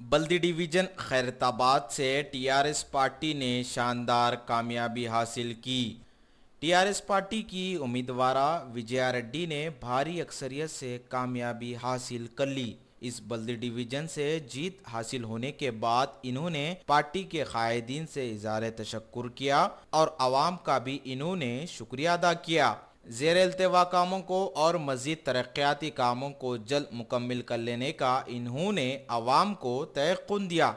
बल्दी division Khairatabad से TRS party ने शानदार कामयाबी हासिल की। टीआरएस पार्टी की उम्मीदवार विजया रेड्डी ने भारी अक्सरियत से कामयाबी हासिल कर ली। इस बल्दी डिवीज़न से जीत हासिल होने के बाद इन्होंने पार्टी के कायदीन से इज़हार तशक्कुर किया और आवाम का भी इन्होंने शुक्रिया अदा किया। ज़ेर इल्तिवा कामों को और मज़ीद तरक्याती कामों को जल्द मुकम्मिल कर लेने का इन्होंने आवाम को तयक़ुन दिया।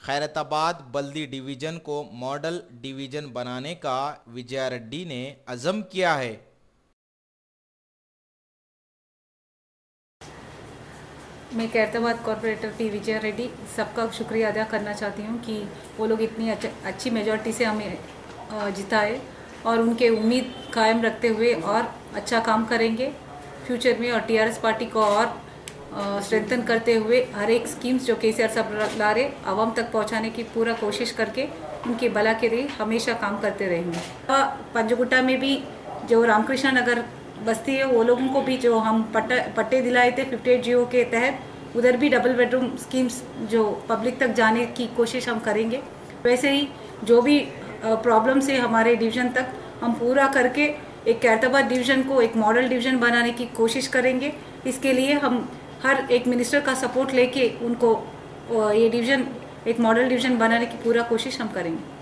खैरताबाद बल्दी डिवीज़न को मॉडल डिवीज़न बनाने का विजया रेड्डी ने अज़म किया है। मैं खैरताबाद कॉर्पोरेटर पी विजया रेड्डी सबका शुक्रिया अदा करना चाहती हूँ कि वो लोग इतनी अच्छी मेजॉरिटी से हमें जिताए और उनके उम्मीद कायम रखते हुए और अच्छा काम करेंगे फ्यूचर में, और टीआरएस पार्टी को और स्ट्रेंथन करते हुए हर एक स्कीम्स जो केसीआर साहब ला रहे आवाम तक पहुंचाने की पूरा कोशिश करके उनके भला के लिए हमेशा काम करते रहेंगे। पंजगुट्टा में भी जो रामकृष्ण नगर बस्ती है वो लोगों को भी जो हम पट्टे दिलाए थे 58 GO के तहत, उधर भी डबल बेडरूम स्कीम्स जो पब्लिक तक जाने की कोशिश हम करेंगे। वैसे ही जो भी प्रॉब्लम्स है हमारे डिवीज़न तक हम पूरा करके एक खैरताबाद डिवीज़न को एक मॉडल डिवीज़न बनाने की कोशिश करेंगे। इसके लिए हम हर एक मिनिस्टर का सपोर्ट लेके उनको ये डिवीज़न एक मॉडल डिवीज़न बनाने की पूरा कोशिश हम करेंगे।